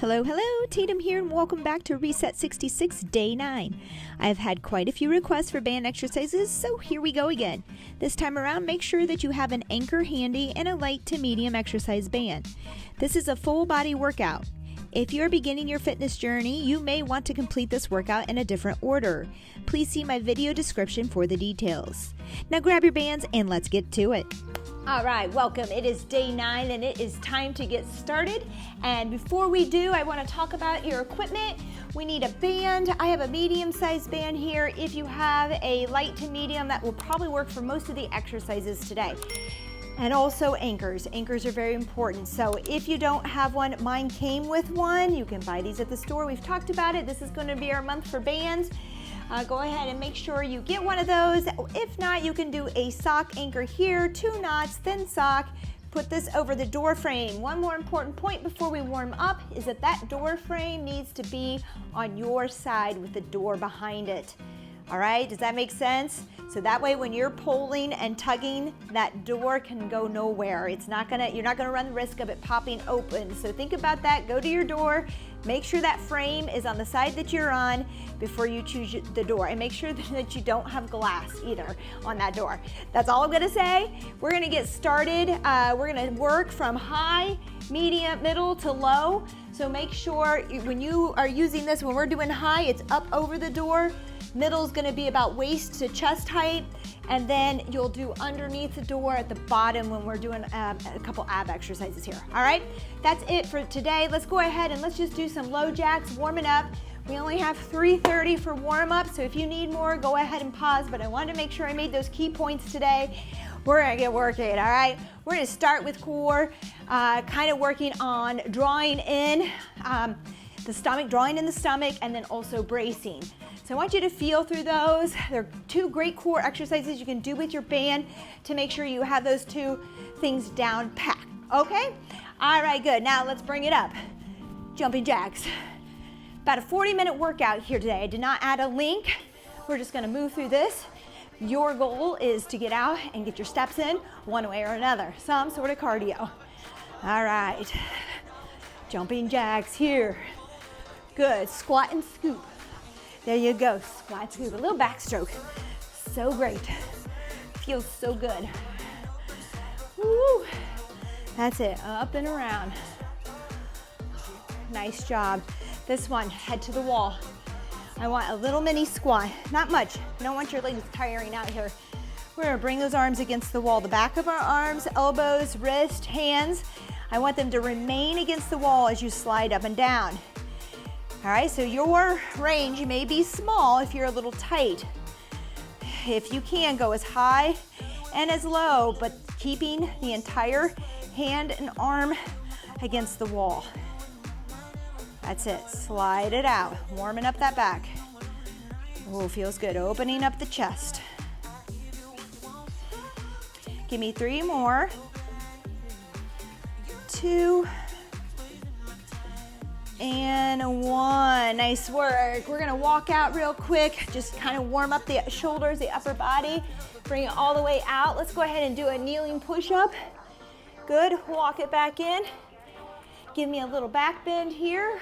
Hello, Tatum here, and welcome back to Reset 66, Day 9. I've had quite a few requests for band exercises, so here we go again. This time around, make sure that you have an anchor handy and a light to medium exercise band. This is a full body workout. If you're beginning your fitness journey, you may want to complete this workout in a different order. Please see my video description for the details. Now grab your bands and let's get to it. All right, welcome. It is day 9 and it is time to get started. And before we do, I want to talk about your equipment. We need a band. I have a medium-sized band here. If you have a light to medium, that will probably work for most of the exercises today. And also anchors. Anchors are very important. So if you don't have one, mine came with one. You can buy these at the store. We've talked about it. This is going to be our month for bands. Go ahead and make sure you get one of those. If not, you can do a sock anchor here, 2 knots, thin sock. Put this over the door frame. One more important point before we warm up is that that door frame needs to be on your side with the door behind it. All right, does that make sense? So that way when you're pulling and tugging, that door can go nowhere. You're not gonna run the risk of it popping open. So think about that, go to your door, make sure that frame is on the side that you're on before you choose the door. And make sure that you don't have glass either on that door. That's all I'm gonna say. We're gonna get started. We're gonna work from high, medium, middle to low. So make sure when you are using this, when we're doing high, it's up over the door. Middle is going to be about waist to chest height, and then you'll do underneath the door at the bottom when we're doing a couple ab exercises here. All right, that's it for today. Let's go ahead and let's just do some low jacks, warming up. We only have 3:30 for warm up, so if you need more, go ahead and pause, but I wanted to make sure I made those key points today. We're gonna get working, all right? We're gonna start with core, kind of working on drawing in the stomach, drawing in the stomach, and then also bracing. So I want you to feel through those. They're 2 great core exercises you can do with your band to make sure you have those 2 things down packed, okay? All right, good. Now let's bring it up. Jumping jacks. About a 40-minute workout here today. I did not add a link. We're just gonna move through this. Your goal is to get out and get your steps in one way or another, some sort of cardio. All right, jumping jacks here. Good, squat and scoop. There you go, squat, scoop, a little backstroke. So great, feels so good. Woo. That's it, up and around. Nice job. This one, head to the wall. I want a little mini squat, not much. I don't want your legs tiring out here. We're gonna bring those arms against the wall. The back of our arms, elbows, wrist, hands. I want them to remain against the wall as you slide up and down. All right, so your range may be small if you're a little tight. If you can, go as high and as low, but keeping the entire hand and arm against the wall. That's it, slide it out, warming up that back. Oh, feels good, opening up the chest. Give me 3 more. 2, and 1. Nice work. We're gonna walk out real quick, just kind of warm up the shoulders, the upper body, bring it all the way out. Let's go ahead and do a kneeling push-up. Good, walk it back in. Give me a little back bend here.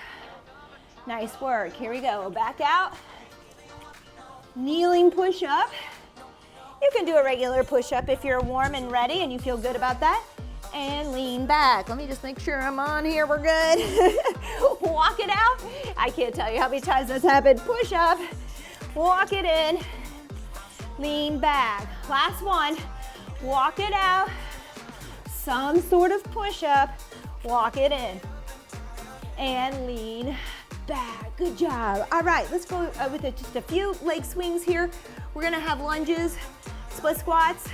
Nice work, here we go, back out. Kneeling push-up. You can do a regular push-up if you're warm and ready and you feel good about that. And lean back. Let me just make sure I'm on here, we're good. Walk it out. I can't tell you how many times that's happened. Push up, walk it in, lean back. Last one, walk it out. Some sort of push up, walk it in, and lean back. Good job. All right, let's go with just a few leg swings here. We're gonna have lunges, split squats,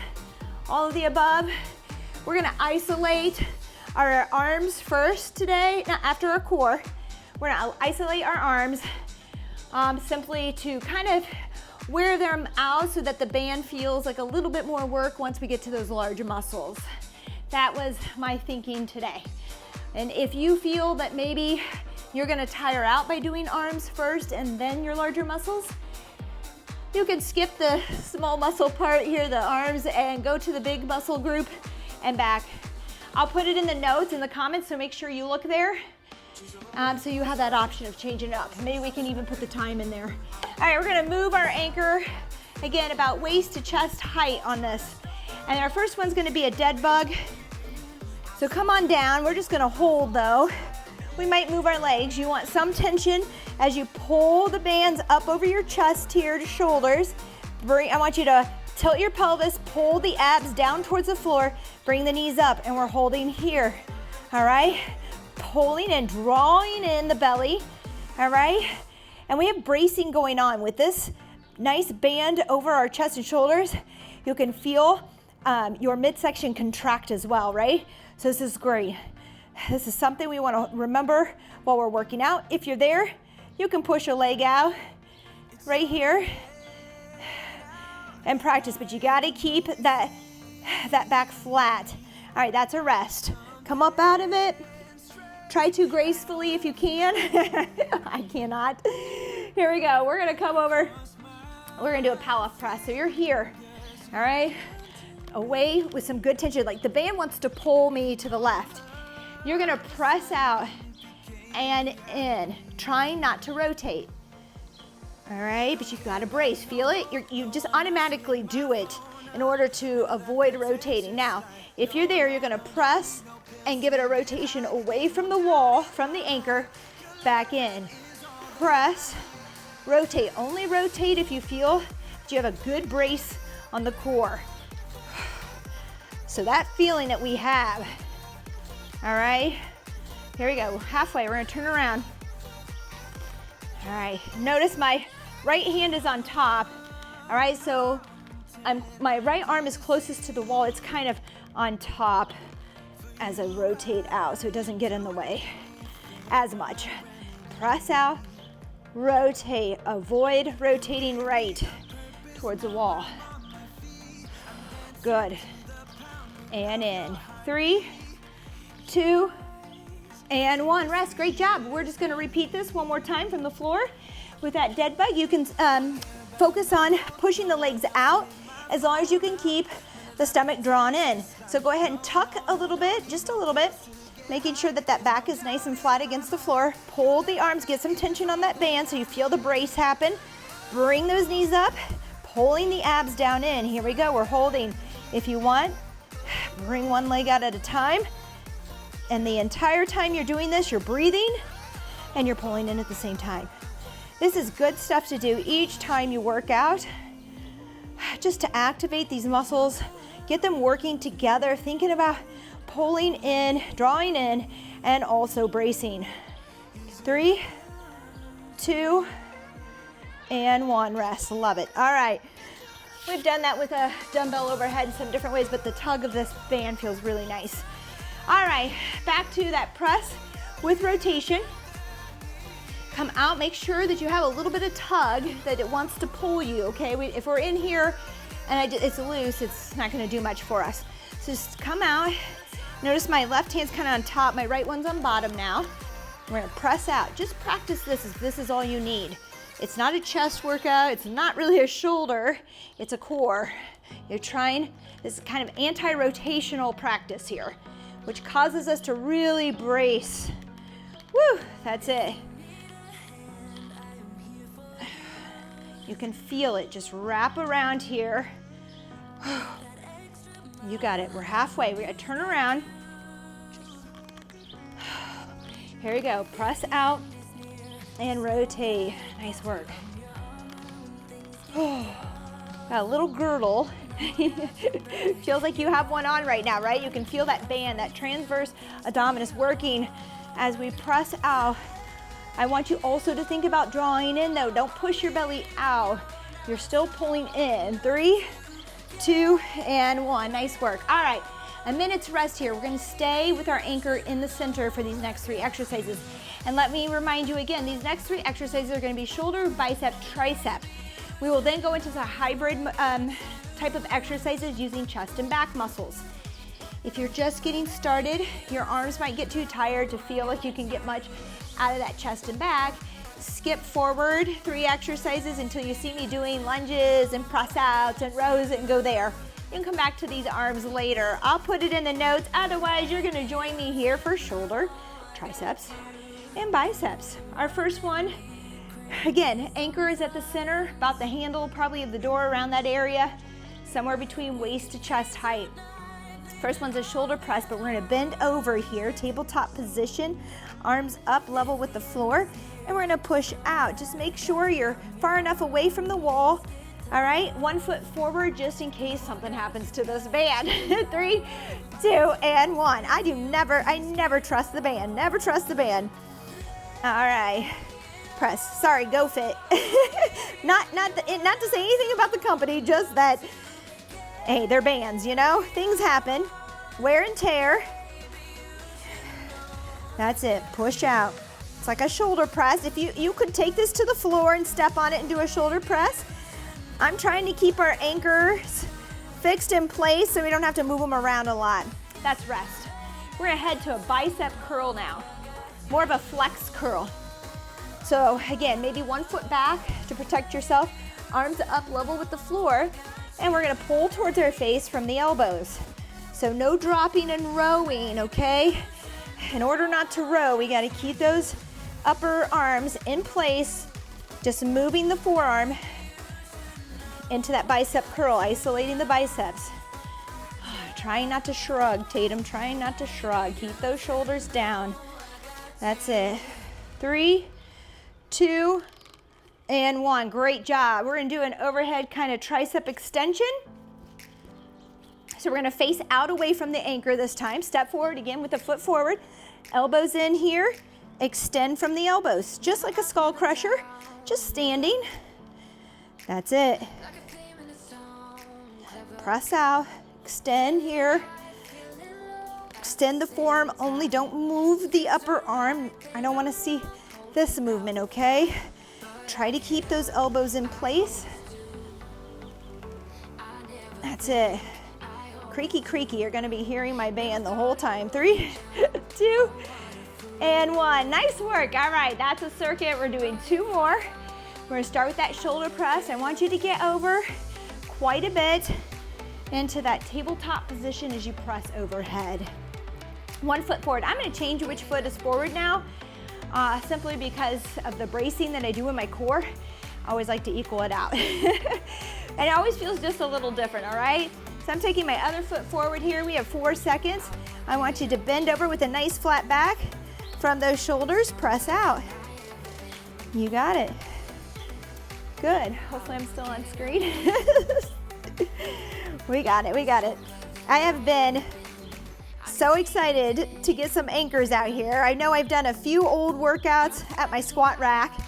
all of the above. We're gonna isolate our arms first today, after our core. We're gonna isolate our arms simply to kind of wear them out so that the band feels like a little bit more work once we get to those larger muscles. That was my thinking today. And if you feel that maybe you're gonna tire out by doing arms first and then your larger muscles, you can skip the small muscle part here, the arms, and go to the big muscle group and back. I'll put it in the notes in the comments, so make sure you look there. So you have that option of changing it up. Maybe we can even put the time in there. All right, we're gonna move our anchor, again, about waist to chest height on this. And our first one's gonna be a dead bug. So come on down, we're just gonna hold though. We might move our legs. You want some tension as you pull the bands up over your chest here to shoulders. I want you to tilt your pelvis, pull the abs down towards the floor, bring the knees up, and we're holding here, all right? Pulling and drawing in the belly, all right? And we have bracing going on with this nice band over our chest and shoulders. You can feel your midsection contract as well, right? So this is great. This is something we want to remember while we're working out. If you're there, you can push a leg out right here and practice, but you got to keep that back flat. All right, that's a rest. Come up out of it. Try to gracefully if you can. I cannot. Here we go. We're going to come over. We're going to do a Pallof Press. So you're here, all right? Away with some good tension. Like the band wants to pull me to the left. You're gonna press out and in, trying not to rotate. All right, but you've got to brace. Feel it? You just automatically do it in order to avoid rotating. Now, if you're there, you're gonna press and give it a rotation away from the wall, from the anchor, back in. Press, rotate. Only rotate if you feel that you have a good brace on the core. So that feeling that we have. All right, here we go, halfway, we're gonna turn around. All right, notice my right hand is on top. All right, so my right arm is closest to the wall. It's kind of on top as I rotate out so it doesn't get in the way as much. Press out, rotate, avoid rotating right towards the wall. Good, and in, 3, 2, and 1. Rest. Great job. We're just going to repeat this one more time from the floor. With that dead bug, you can focus on pushing the legs out as long as you can keep the stomach drawn in. So go ahead and tuck a little bit, just a little bit, making sure that that back is nice and flat against the floor. Pull the arms, get some tension on that band so you feel the brace happen. Bring those knees up, pulling the abs down in. Here we go. We're holding. If you want, bring one leg out at a time. And the entire time you're doing this, you're breathing and you're pulling in at the same time. This is good stuff to do each time you work out, just to activate these muscles, get them working together, thinking about pulling in, drawing in, and also bracing. 3, 2, and 1. Rest. Love it. All right. We've done that with a dumbbell overhead in some different ways, but the tug of this band feels really nice. All right, back to that press with rotation. Come out, make sure that you have a little bit of tug, that it wants to pull you, okay? If we're in here and it's loose, it's not gonna do much for us. So just come out. Notice my left hand's kind of on top, my right one's on bottom now. We're gonna press out. Just practice this, this is all you need. It's not a chest workout, it's not really a shoulder, it's a core. You're trying, this is kind of anti-rotational practice here, which causes us to really brace. Woo, that's it. You can feel it, just wrap around here. You got it, we're halfway. We're gonna turn around. Here we go, press out and rotate. Nice work. Got a little girdle. Feels like you have one on right now, right? You can feel that band, that transverse abdominis working as we press out. I want you also to think about drawing in though. Don't push your belly out. You're still pulling in. 3, 2, and 1. Nice work. All right, a minute's rest here. We're gonna stay with our anchor in the center for these next 3 exercises. And let me remind you again, these next 3 exercises are gonna be shoulder, bicep, tricep. We will then go into the hybrid type of exercises using chest and back muscles. If you're just getting started, your arms might get too tired to feel like you can get much out of that chest and back. Skip forward 3 exercises until you see me doing lunges and press outs and rows and go there. You can come back to these arms later. I'll put it in the notes. Otherwise, you're gonna join me here for shoulder, triceps, and biceps. Our first one, again, anchor is at the center, about the handle probably of the door, around that area, somewhere between waist to chest height. First one's a shoulder press, but we're gonna bend over here, tabletop position, arms up level with the floor, and we're gonna push out. Just make sure you're far enough away from the wall. All right, 1 foot forward just in case something happens to this band. 3, 2, and 1. I never trust the band, never trust the band. All right, press, sorry, go fit. not to say anything about the company, just that, hey, they're bands, you know? Things happen, wear and tear. That's it, push out. It's like a shoulder press. If you could take this to the floor and step on it and do a shoulder press. I'm trying to keep our anchors fixed in place so we don't have to move them around a lot. That's rest. We're gonna head to a bicep curl now. More of a flex curl. So again, maybe 1 foot back to protect yourself, arms up level with the floor, and we're gonna pull towards our face from the elbows. So no dropping and rowing, okay? In order not to row, we gotta keep those upper arms in place, just moving the forearm into that bicep curl, isolating the biceps. Trying not to shrug, Tatum, trying not to shrug. Keep those shoulders down. That's it. 3, 2, and 1. Great job. We're gonna do an overhead kind of tricep extension. So we're gonna face out away from the anchor this time. Step forward again with the foot forward. Elbows in here. Extend from the elbows, just like a skull crusher, just standing. That's it. Press out, extend here. Extend the forearm, only don't move the upper arm. I don't want to see this movement, okay? Try to keep those elbows in place. That's it. Creaky, creaky. You're going to be hearing my band the whole time. 3, 2, and 1. Nice work. All right, that's a circuit. We're doing 2 more. We're going to start with that shoulder press. I want you to get over quite a bit into that tabletop position as you press overhead. 1 foot forward. I'm going to change which foot is forward now, simply because of the bracing that I do in my core. I always like to equal it out. And it always feels just a little different, all right? So I'm taking my other foot forward here. We have 4 seconds. I want you to bend over with a nice flat back. From those shoulders, press out. You got it. Good. Hopefully I'm still on screen. We got it, we got it. I have been so excited to get some anchors out here. I know I've done a few old workouts at my squat rack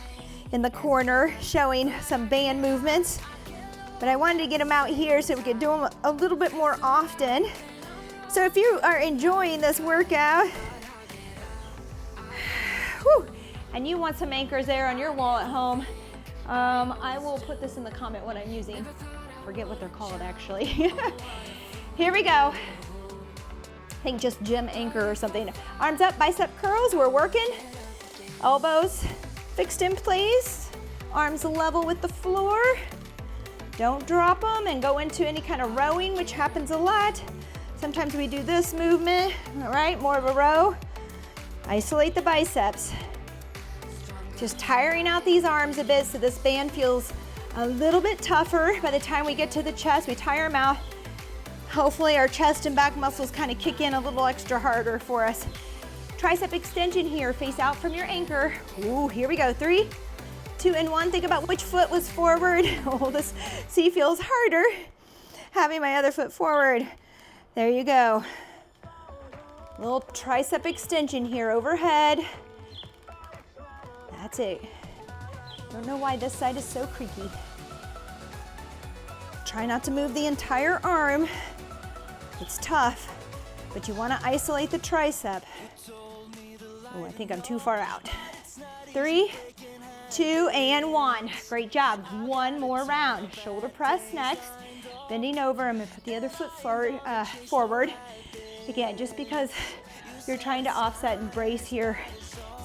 in the corner showing some band movements, but I wanted to get them out here so we could do them a little bit more often. So if you are enjoying this workout, and you want some anchors there on your wall at home, I will put this in the comment what I'm using. Forget what they're called actually. Here we go. I think just gym anchor or something. Arms up, bicep curls, we're working. Elbows fixed in place. Arms level with the floor. Don't drop them and go into any kind of rowing, which happens a lot. Sometimes we do this movement, all right, more of a row. Isolate the biceps. Just tiring out these arms a bit so this band feels a little bit tougher. By the time we get to the chest, we tire them out. Hopefully our chest and back muscles kind of kick in a little extra harder for us. Tricep extension here, face out from your anchor. Ooh, here we go, 3, 2, and 1. Think about which foot was forward. Oh, this, see, feels harder having my other foot forward. There you go. Little tricep extension here overhead. That's it. Don't know why this side is so creaky. Try not to move the entire arm. It's tough, but you want to isolate the tricep. Oh, I think I'm too far out. 3, 2, and 1. Great job. 1 more round. Shoulder press next. Bending over. I'm going to put the other foot forward. Again, just because you're trying to offset and brace here.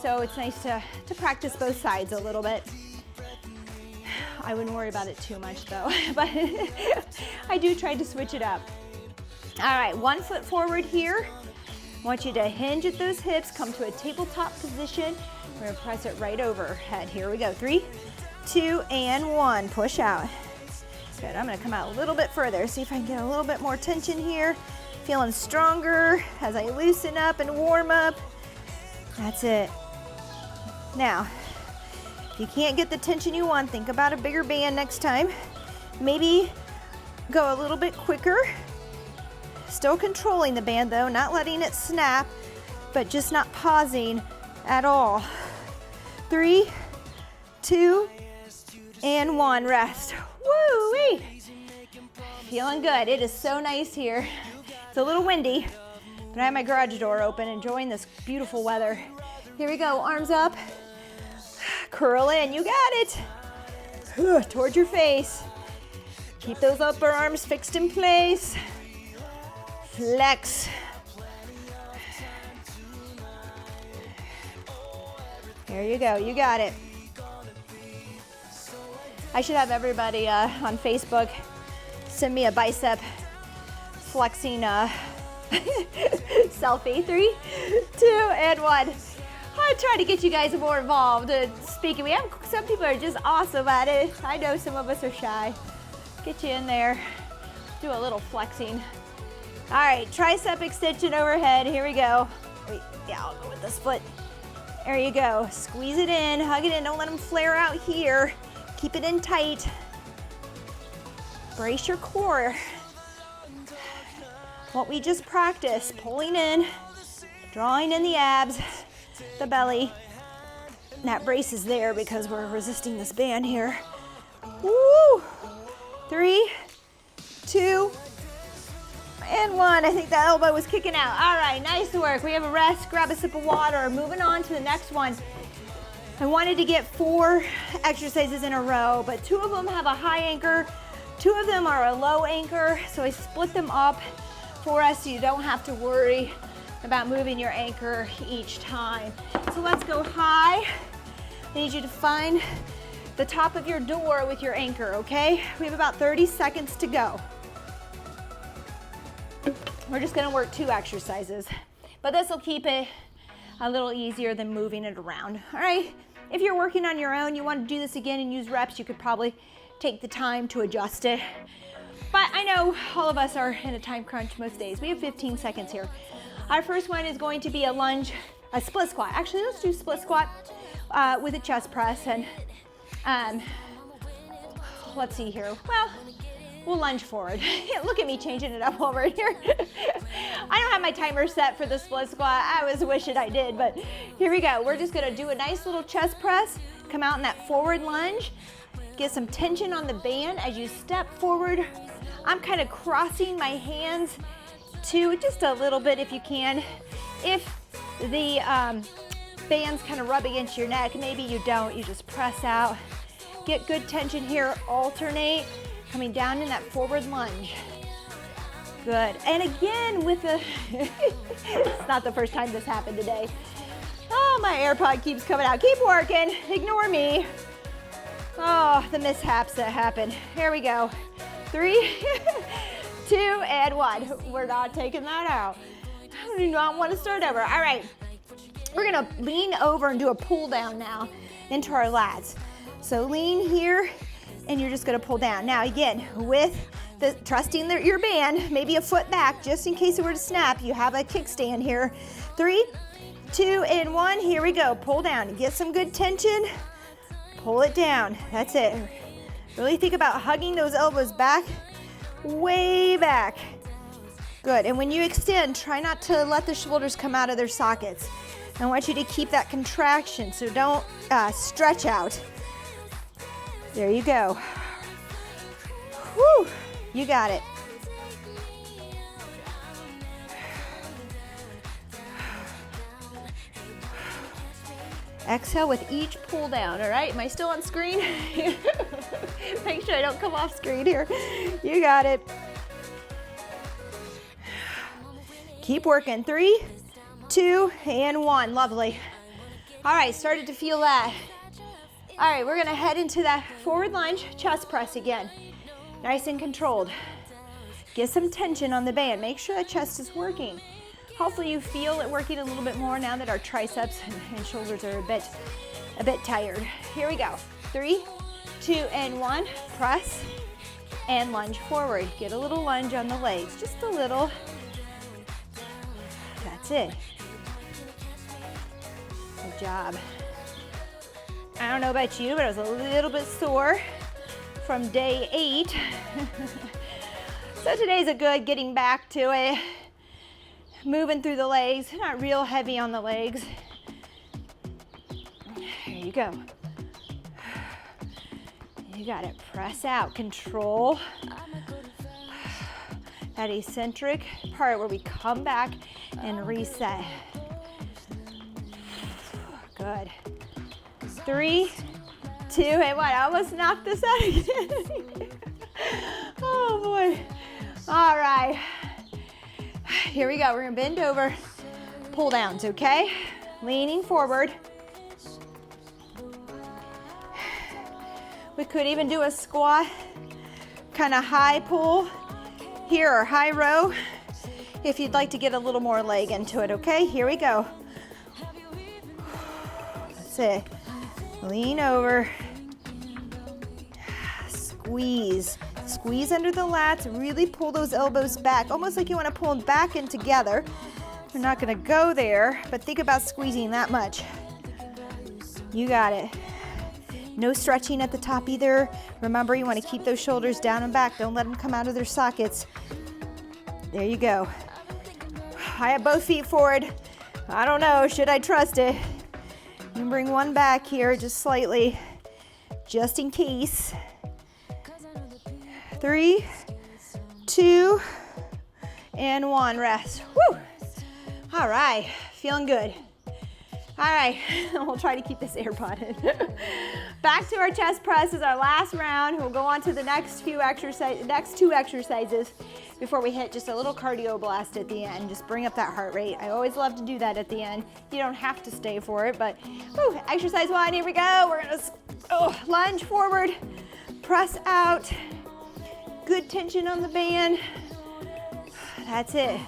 So it's nice to practice both sides a little bit. I wouldn't worry about it too much though, but I do try to switch it up. All right, 1 foot forward here. I want you to hinge at those hips, come to a tabletop position. We're gonna press it right overhead. Here we go, 3, 2, and 1, push out. Good, I'm gonna come out a little bit further, see if I can get a little bit more tension here. Feeling stronger as I loosen up and warm up. That's it. Now, if you can't get the tension you want, think about a bigger band next time. Maybe go a little bit quicker. Still controlling the band though, not letting it snap, but just not pausing at all. 3, 2, and 1, rest. Woo-wee! Feeling good. It is so nice here. It's a little windy, but I have my garage door open, enjoying this beautiful weather. Here we go, arms up. Curl in, you got it. Towards your face. Keep those upper arms fixed in place. Flex. There you go, you got it. I should have everybody on Facebook send me a bicep flexing selfie. 3, 2, and 1. I try to get you guys more involved. Speaking, we have some people are just awesome at it. I know some of us are shy. Get you in there. Do a little flexing. All right, tricep extension overhead. Here we go. Wait, yeah, I'll go with this foot. There you go. Squeeze it in, hug it in. Don't let them flare out here. Keep it in tight. Brace your core. What we just practiced, pulling in, drawing in the abs, the belly. And that brace is there because we're resisting this band here. Woo! 3, 2, and 1. I think that elbow was kicking out. All right, nice work. We have a rest, grab a sip of water. Moving on to the next one. I wanted to get 4 exercises in a row, but 2 of them have a high anchor, 2 of them are a low anchor, so I split them up for us so you don't have to worry about moving your anchor each time. So let's go high. I need you to find the top of your door with your anchor, okay? We have about 30 seconds to go. We're just gonna work 2 exercises, but this will keep it a little easier than moving it around, all right? If you're working on your own, you want to do this again and use reps, you could probably take the time to adjust it. But I know all of us are in a time crunch most days. We have 15 seconds here. Our first one is going to be a lunge, a split squat. Actually, let's do split squat with a chest press. And let's see here. Well, we'll lunge forward. Look at me changing it up over here. I don't have my timer set for the split squat. I was wishing I did, but here we go. We're just gonna do a nice little chest press, come out in that forward lunge, get some tension on the band as you step forward. I'm kind of crossing my hands too, just a little bit if you can. If the band's kind of rub against your neck, maybe you don't, you just press out. Get good tension here, alternate. Coming down in that forward lunge. Good. And again with the, it's not the first time this happened today. Oh, my AirPod keeps coming out. Keep working. Ignore me. Oh, the mishaps that happen. Here we go. 3, 2, and 1. We're not taking that out. I do not want to start over. All right. We're going to lean over and do a pull down now into our lats. So lean here. And you're just gonna pull down. Now again, with the trusting your band, maybe a foot back, just in case it were to snap, you have a kickstand here. 3, 2, and 1, here we go. Pull down, get some good tension, pull it down, that's it. Really think about hugging those elbows back, way back. Good, and when you extend, try not to let the shoulders come out of their sockets. I want you to keep that contraction, so don't stretch out. There you go. Whew, you got it. Exhale with each pull down, all right? Am I still on screen? Make sure I don't come off screen here. You got it. Keep working. 3, 2, and 1. Lovely. All right, started to feel that. All right, we're gonna head into that forward lunge, chest press again. Nice and controlled. Get some tension on the band. Make sure the chest is working. Hopefully you feel it working a little bit more now that our triceps and shoulders are a bit tired. Here we go. 3, 2, and 1. Press and lunge forward. Get a little lunge on the legs, just a little. That's it. Good job. I don't know about you, but I was a little bit sore from day 8. So today's a good getting back to it. Moving through the legs, not real heavy on the legs. There you go. You got it. Press out. Control that eccentric part where we come back and reset. Good. 3, 2, and 1. I almost knocked this out again. Oh boy. All right. Here we go. We're gonna bend over, pull downs, okay? Leaning forward. We could even do a squat, kind of high pull here or high row if you'd like to get a little more leg into it, okay? Here we go. That's it. Lean over. Squeeze. Squeeze under the lats, really pull those elbows back, almost like you want to pull them back in together. We're not going to go there, but think about squeezing that much. You got it. No stretching at the top either. Remember, you want to keep those shoulders down and back. Don't let them come out of their sockets. There you go. I have both feet forward. I don't know, should I trust it? You can bring one back here just slightly, just in case. 3, 2, and 1. Rest. Woo! All right, feeling good. All right, we'll try to keep this AirPod in. Back to our chest press is our last round. We'll go on to the next two exercises before we hit just a little cardio blast at the end. Just bring up that heart rate. I always love to do that at the end. You don't have to stay for it, but whew, exercise 1, here we go. We're gonna lunge forward, press out. Good tension on the band. That's it.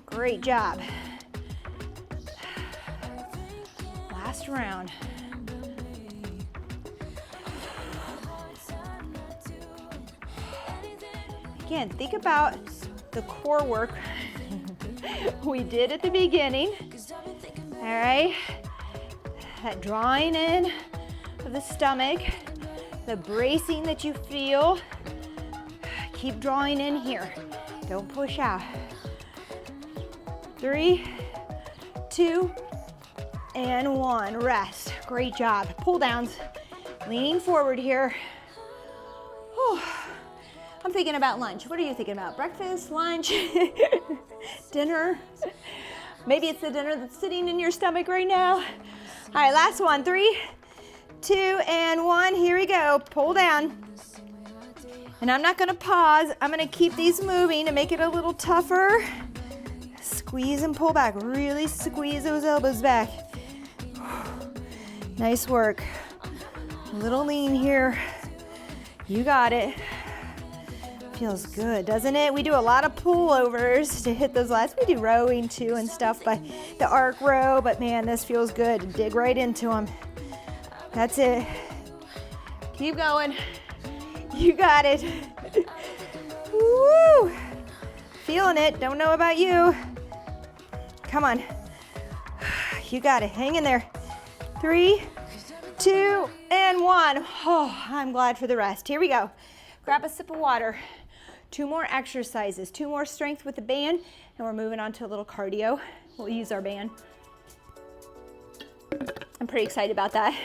Great job. Last round. Again, think about the core work we did at the beginning. All right. That drawing in of the stomach. The bracing that you feel, keep drawing in here. Don't push out. 3, 2, and 1. Rest. Great job. Pull downs. Leaning forward here. Whew. I'm thinking about lunch. What are you thinking about? Breakfast, lunch, dinner? Maybe it's the dinner that's sitting in your stomach right now. All right, last one. 3, 2, and 1. Here we go. Pull down. And I'm not going to pause. I'm going to keep these moving to make it a little tougher. Squeeze and pull back. Really squeeze those elbows back. Nice work. A little lean here. You got it. Feels good, doesn't it? We do a lot of pullovers to hit those lats. We do rowing too and stuff, but the arc row, but man, this feels good. Dig right into them. That's it. Keep going. You got it. Woo! Feeling it. Don't know about you. Come on. You got it. Hang in there. 3, 2, and 1. Oh, I'm glad for the rest. Here we go. Grab a sip of water. 2 more exercises. 2 more strength with the band, and we're moving on to a little cardio. We'll use our band. I'm pretty excited about that.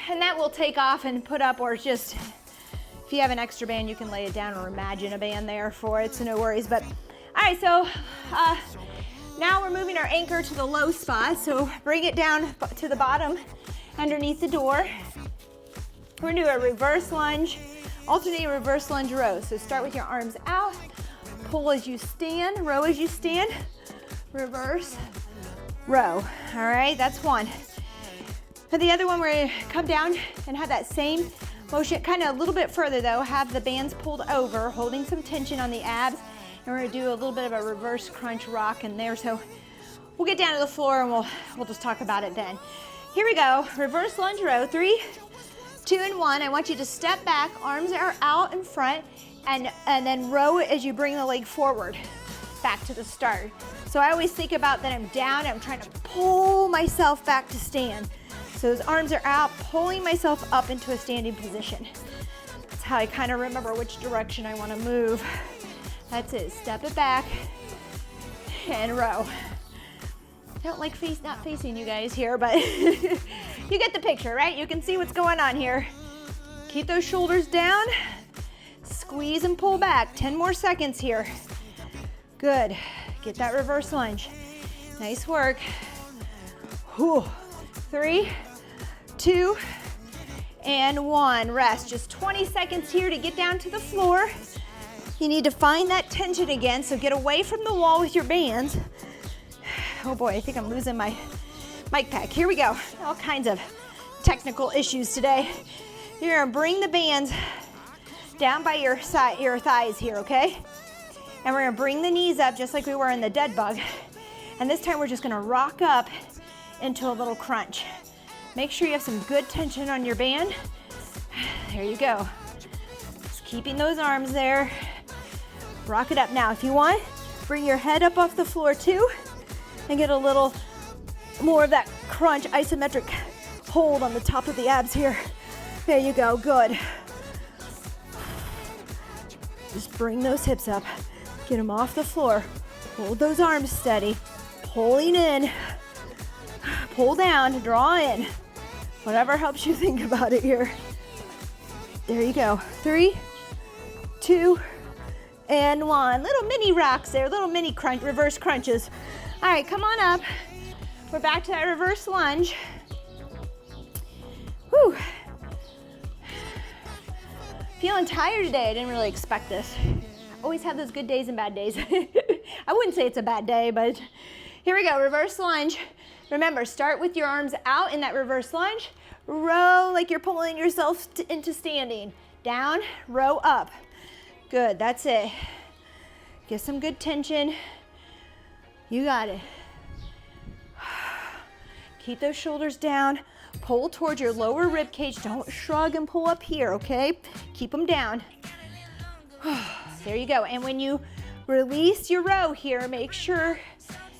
And that will take off and put up, or just, if you have an extra band, you can lay it down or imagine a band there for it, so no worries. But, all right, so now we're moving our anchor to the low spot, so bring it down to the bottom underneath the door. We're gonna do a reverse lunge, alternating reverse lunge row. So start with your arms out, pull as you stand, row as you stand, reverse, row. All right, that's one. For the other one, we're gonna come down and have that same motion, kind of a little bit further though, have the bands pulled over, holding some tension on the abs, and we're gonna do a little bit of a reverse crunch rock in there. So we'll get down to the floor and we'll just talk about it then. Here we go, reverse lunge row, 3, 2, and 1. I want you to step back, arms are out in front, and then row as you bring the leg forward, back to the start. So I always think about that I'm down, I'm trying to pull myself back to stand. So those arms are out, pulling myself up into a standing position. That's how I kind of remember which direction I want to move. That's it, step it back and row. I don't like not facing you guys here, but you get the picture, right? You can see what's going on here. Keep those shoulders down, squeeze and pull back. 10 more seconds here. Good, get that reverse lunge. Nice work. Whew. 3, 2, and 1. Rest, just 20 seconds here to get down to the floor. You need to find that tension again, so get away from the wall with your bands. Oh boy, I think I'm losing my mic pack. Here we go. All kinds of technical issues today. You're gonna bring the bands down by your thighs here, okay? And we're gonna bring the knees up just like we were in the dead bug. And this time we're just gonna rock up into a little crunch. Make sure you have some good tension on your band. There you go. Just keeping those arms there. Rock it up. Now, if you want, bring your head up off the floor too, and get a little more of that crunch, isometric hold on the top of the abs here. There you go, good. Just bring those hips up, get them off the floor. Hold those arms steady, pulling in, pull down, draw in. Whatever helps you think about it here. There you go, 3, 2, and 1. Little mini rocks there, little mini crunch, reverse crunches. All right, come on up. We're back to that reverse lunge. Whew. Feeling tired today. I didn't really expect this. Always have those good days and bad days. I wouldn't say it's a bad day, but here we go, reverse lunge. Remember, start with your arms out in that reverse lunge. Row like you're pulling yourself into standing. Down, row up. Good, that's it. Get some good tension. You got it. Keep those shoulders down. Pull towards your lower rib cage. Don't shrug and pull up here, okay? Keep them down. There you go. And when you release your row here, make sure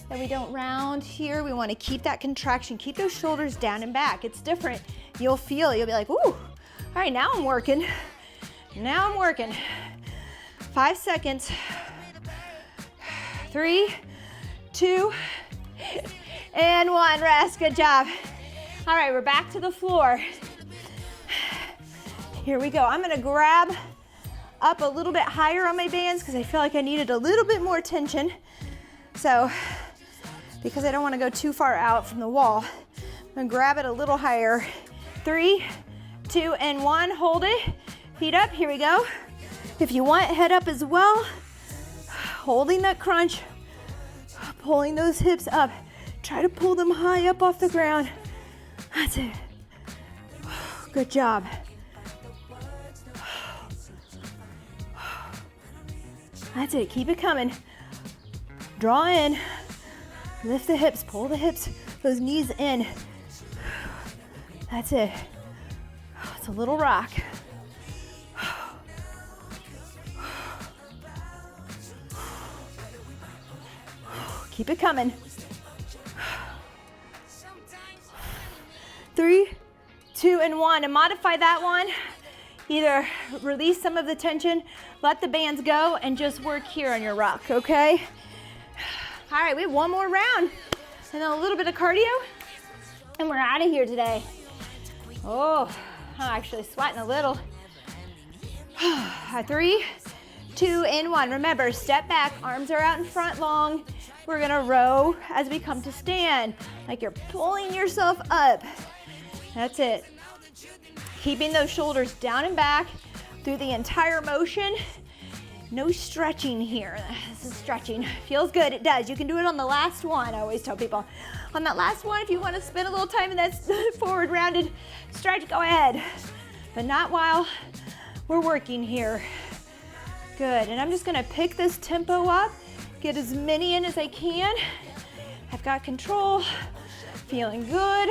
that we don't round here. We want to keep that contraction. Keep those shoulders down and back. It's different. You'll be like, ooh, all right, now I'm working. Now I'm working. 5 seconds. 3, 2, and 1. Rest. Good job. All right, we're back to the floor. Here we go. I'm going to grab up a little bit higher on my bands because I feel like I needed a little bit more tension. So, because I don't want to go too far out from the wall, I'm going to grab it a little higher. 3, 2, and 1. Hold it. Feet up. Here we go. If you want, head up as well. Holding that crunch. Pulling those hips up. Try to pull them high up off the ground. That's it. Good job. That's it. Keep it coming. Draw in. Lift the hips. Pull the hips, those knees in. That's it. It's a little rock. Keep it coming. 3, 2, and 1. And modify that one. Either release some of the tension, let the bands go, and just work here on your rock, okay? All right, we have one more round. And then a little bit of cardio, and we're out of here today. Oh, I'm actually sweating a little. 3, 2, and 1. Remember, step back, arms are out in front long. We're gonna row as we come to stand, like you're pulling yourself up. That's it. Keeping those shoulders down and back through the entire motion. No stretching here. This is stretching. Feels good, it does. You can do it on the last one. I always tell people, on that last one, if you want to spend a little time in that forward rounded stretch, go ahead. But not while we're working here. Good, and I'm just gonna pick this tempo up, get as many in as I can. I've got control, feeling good.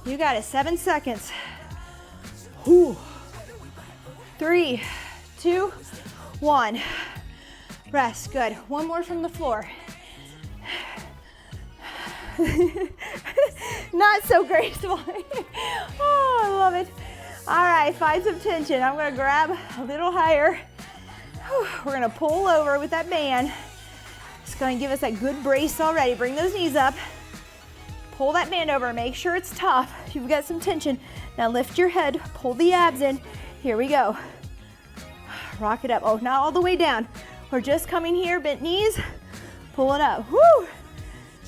You got it, 7 seconds. Whew. 3, 2, 1. Rest, good. One more from the floor. Not so graceful. Oh, I love it. All right, find some tension. I'm gonna grab a little higher. We're gonna pull over with that band. It's gonna give us that good brace already. Bring those knees up. Pull that band over, make sure it's tough. You've got some tension. Now lift your head, pull the abs in. Here we go. Rock it up. Oh, not all the way down. We're just coming here, bent knees. Pull it up. Woo!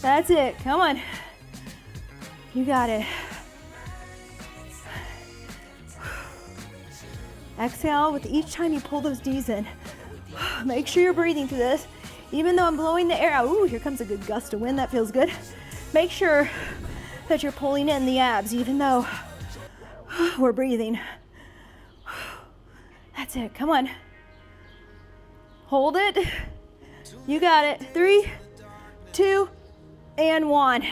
That's it, come on. You got it. Exhale with each time you pull those knees in. Make sure you're breathing through this. Even though I'm blowing the air out, ooh, here comes a good gust of wind, that feels good. Make sure that you're pulling in the abs, even though we're breathing. That's it, come on. Hold it. You got it. 3, 2, and 1.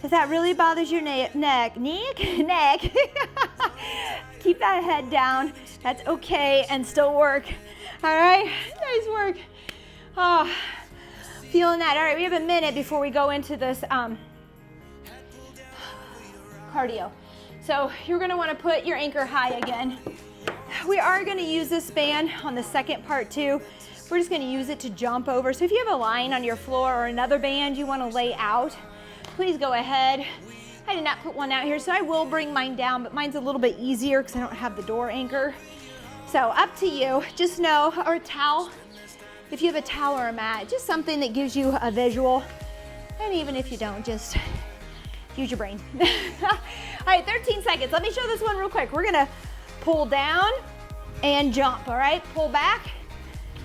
If that really bothers your neck, keep that head down. That's okay, and still work. All right, nice work. Oh, feeling that. All right, we have a minute before we go into this cardio. So you're gonna wanna put your anchor high again. We are gonna use this band on the second part too. We're just gonna use it to jump over. So if you have a line on your floor or another band you wanna lay out, please go ahead. I did not put one out here, so I will bring mine down, but mine's a little bit easier because I don't have the door anchor. So up to you, just know, or a towel. If you have a towel or a mat, just something that gives you a visual. And even if you don't, just use your brain. All right, 13 seconds. Let me show this one real quick. We're gonna pull down and jump, all right? Pull back.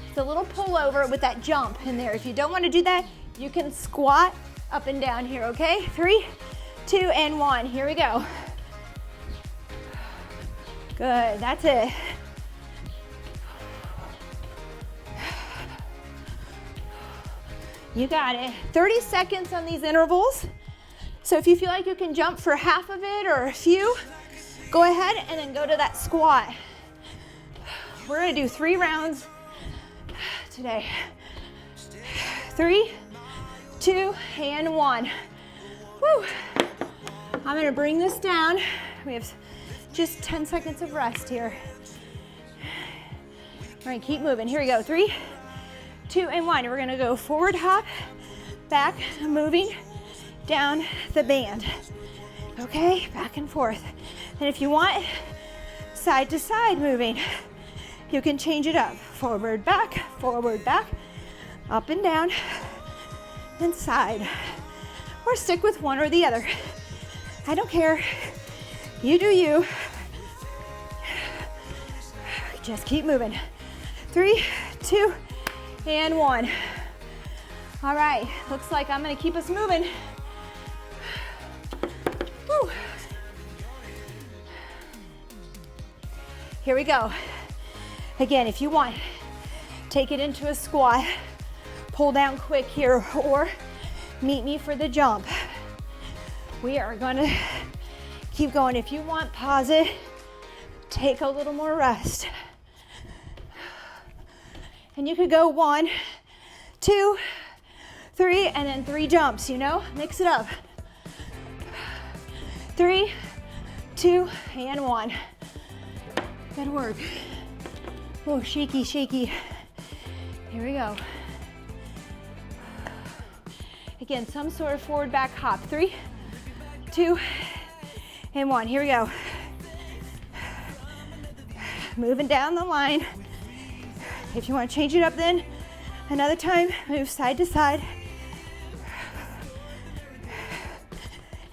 It's a little pull over with that jump in there. If you don't wanna do that, you can squat up and down here, okay? 3, 2, and 1. Here we go. Good, that's it. You got it. 30 seconds on these intervals. So if you feel like you can jump for half of it or a few, go ahead and then go to that squat. We're gonna do 3 rounds today. 3, 2, and 1. Woo. I'm gonna bring this down. We have just 10 seconds of rest here. We're gonna keep moving. Here we go. 3, 2, and 1. We're gonna go forward hop, back, moving down the band. Okay, back and forth. And if you want, side to side moving. You can change it up. Forward, back, up and down, and side. Or stick with one or the other. I don't care. You do you. Just keep moving. 3, 2, and 1. All right, looks like I'm gonna keep us moving. Woo. Here we go. Again, if you want, take it into a squat, pull down quick here, or meet me for the jump. We are gonna keep going. If you want, pause it, take a little more rest. And you could go 1, 2, 3, and then 3 jumps, you know? Mix it up. 3, 2, and 1. Good work. Oh, shaky, shaky. Here we go. Again, some sort of forward back hop. 3, 2, and 1. Here we go. Moving down the line. If you want to change it up then, another time, move side to side.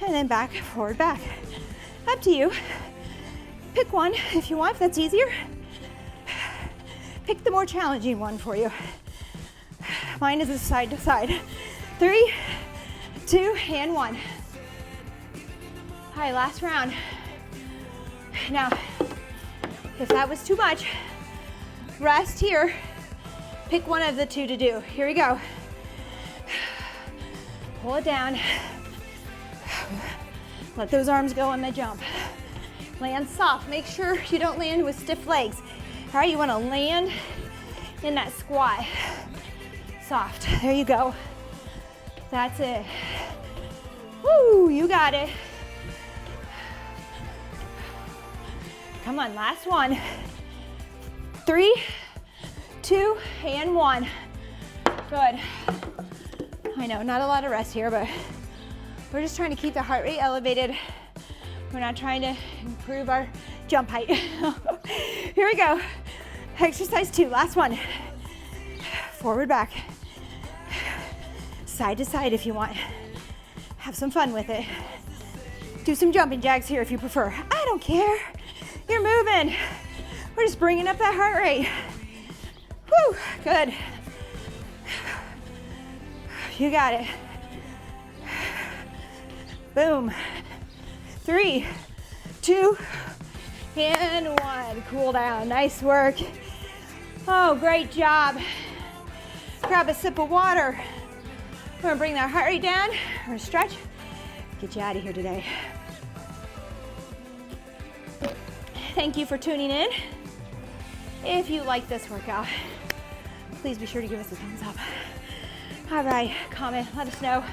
And then back, forward, back. Up to you. Pick one if you want, if that's easier. Pick the more challenging one for you. Mine is a side to side. 3, 2, and 1. All right, last round. Now, if that was too much, rest here Pick one of the two to do. Here we go. Pull it down. Let those arms go on the jump. Land soft. Make sure you don't land with stiff legs. All right, you want to land in that squat. Soft. There you go. That's it. Woo, you got it. Come on, last one. 3, 2, and 1. Good. I know, not a lot of rest here, but we're just trying to keep the heart rate elevated. We're not trying to improve our jump height. Here we go. Exercise 2, last one. Forward, back. Side to side if you want. Have some fun with it. Do some jumping jacks here if you prefer. I don't care. You're moving. We're just bringing up that heart rate. Whew, good. You got it. Boom. 3, 2, and 1. Cool down. Nice work. Oh, great job. Grab a sip of water. We're gonna bring that heart rate down. We're gonna stretch. Get you out of here today. Thank you for tuning in. If you like this workout, please be sure to give us a thumbs up. All right, comment, let us know.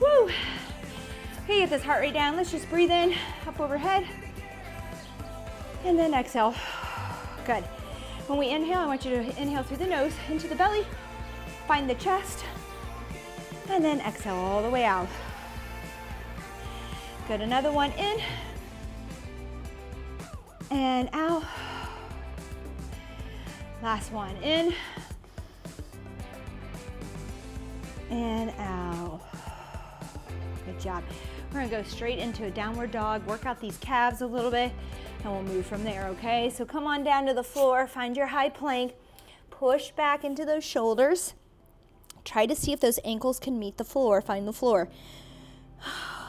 Woo! Okay, get this heart rate down. Let's just breathe in, up overhead, and then exhale. Good. When we inhale, I want you to inhale through the nose, into the belly, find the chest, and then exhale all the way out. Good, another one in, and out. Last one, in, and out. Good job. We're gonna go straight into a downward dog, work out these calves a little bit, and we'll move from there, okay? So come on down to the floor, find your high plank, push back into those shoulders. Try to see if those ankles can meet the floor, find the floor.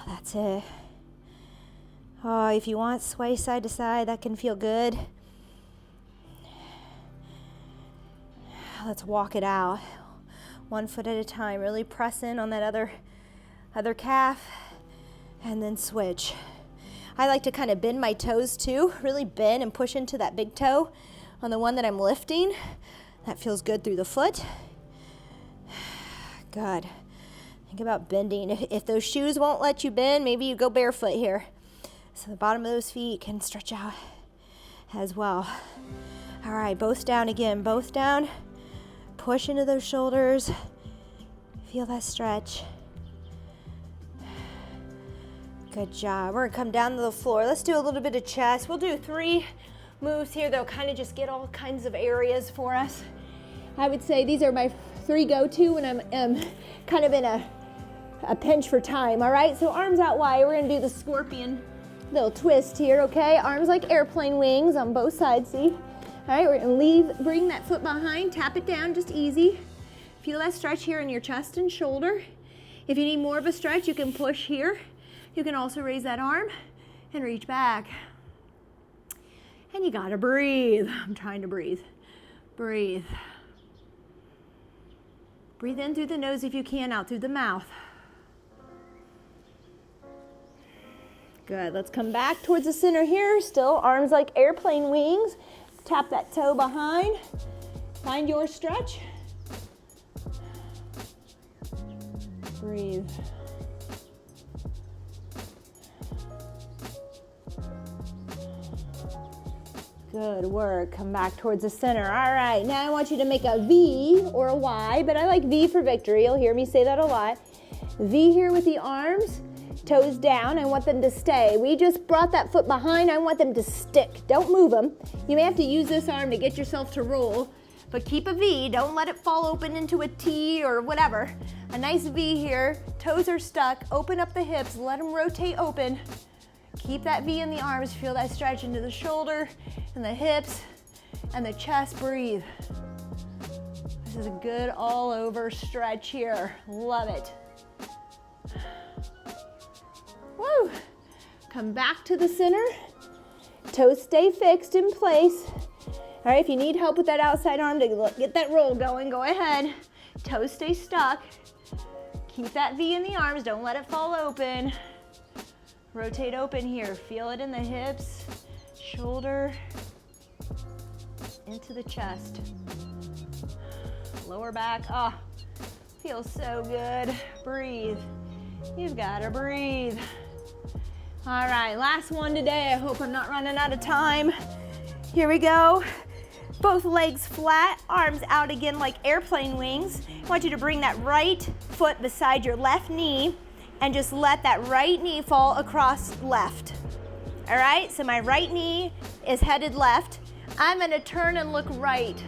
That's it. Oh, if you want, sway side to side, that can feel good. Let's walk it out. 1 foot at a time. Really press in on that other calf, and then switch. I like to kind of bend my toes too. Really bend and push into that big toe on the one that I'm lifting. That feels good through the foot. Good. Think about bending. If those shoes won't let you bend, maybe you go barefoot here. So the bottom of those feet can stretch out as well. All right, both down again, both down. Push into those shoulders. Feel that stretch. Good job. We're gonna come down to the floor. Let's do a little bit of chest. We'll do 3 moves here that'll kind of just get all kinds of areas for us. I would say these are my 3 go-to when I'm kind of in a pinch for time, all right? So arms out wide. We're gonna do the scorpion little twist here, okay? Arms like airplane wings on both sides, see? All right, we're gonna bring that foot behind, tap it down, just easy. Feel that stretch here in your chest and shoulder. If you need more of a stretch, you can push here. You can also raise that arm and reach back. And you gotta breathe. I'm trying to breathe. Breathe. Breathe in through the nose if you can, out through the mouth. Good, let's come back towards the center here. Still arms like airplane wings. Tap that toe behind. Find your stretch. Breathe. Good work. Come back towards the center. All right, now I want you to make a V or a Y, but I like V for victory. You'll hear me say that a lot. V here with the arms, toes down. I want them to stay. We just brought that foot behind. I want them to stick. Don't move them. You may have to use this arm to get yourself to roll, but keep a V. Don't let it fall open into a T or whatever. A nice V here. Toes are stuck. Open up the hips. Let them rotate open. Keep that V in the arms. Feel that stretch into the shoulder and the hips and the chest. Breathe. This is a good all over stretch here. Love it. Woo. Come back to the center. Toes stay fixed in place. All right, if you need help with that outside arm to get that roll going, go ahead. Toes stay stuck. Keep that V in the arms, don't let it fall open. Rotate open here, feel it in the hips, shoulder, into the chest. Lower back, feels so good. Breathe, you've gotta breathe. All right, last one today. I hope I'm not running out of time. Here we go. Both legs flat, arms out again like airplane wings. I want you to bring that right foot beside your left knee and just let that right knee fall across left. All right, so my right knee is headed left. I'm gonna turn and look right.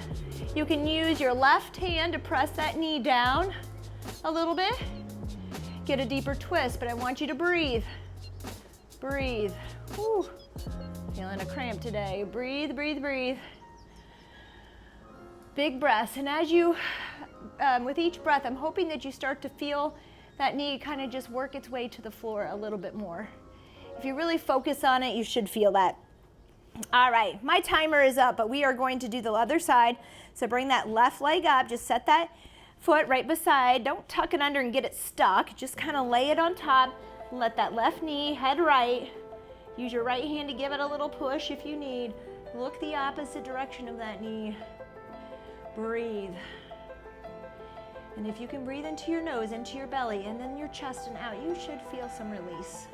You can use your left hand to press that knee down a little bit. Get a deeper twist, but I want you to breathe. Breathe. Whew. Feeling a cramp today. Breathe, breathe, breathe. Big breaths, and as you, with each breath, I'm hoping that you start to feel that knee kind of just work its way to the floor a little bit more. If you really focus on it, you should feel that. All right, my timer is up, but we are going to do the other side. So bring that left leg up, just set that foot right beside. Don't tuck it under and get it stuck. Just kind of lay it on top. Let that left knee head right. Use your right hand to give it a little push if you need. Look the opposite direction of that knee. Breathe. And if you can breathe into your nose, into your belly, and then your chest and out, you should feel some release.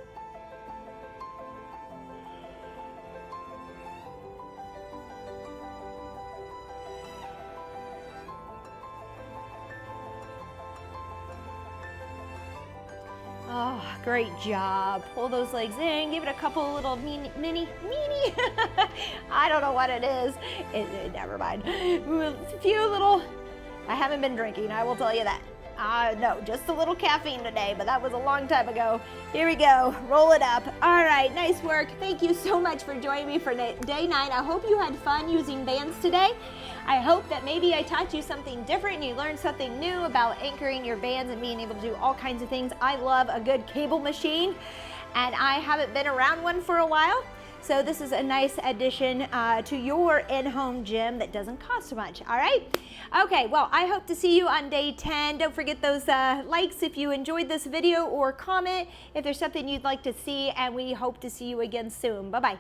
Oh, great job. Pull those legs in, give it a couple little mini, I don't know what it is. Never mind. A few little, I haven't been drinking, I will tell you that. No, just a little caffeine today, but that was a long time ago. Here we go, roll it up. All right, nice work. Thank you so much for joining me for day 9. I hope you had fun using bands today. I hope that maybe I taught you something different and you learned something new about anchoring your bands and being able to do all kinds of things. I love a good cable machine, and I haven't been around one for a while. So this is a nice addition to your in-home gym that doesn't cost so much, all right? Okay, well, I hope to see you on day 10. Don't forget those likes if you enjoyed this video, or comment if there's something you'd like to see, and we hope to see you again soon. Bye-bye.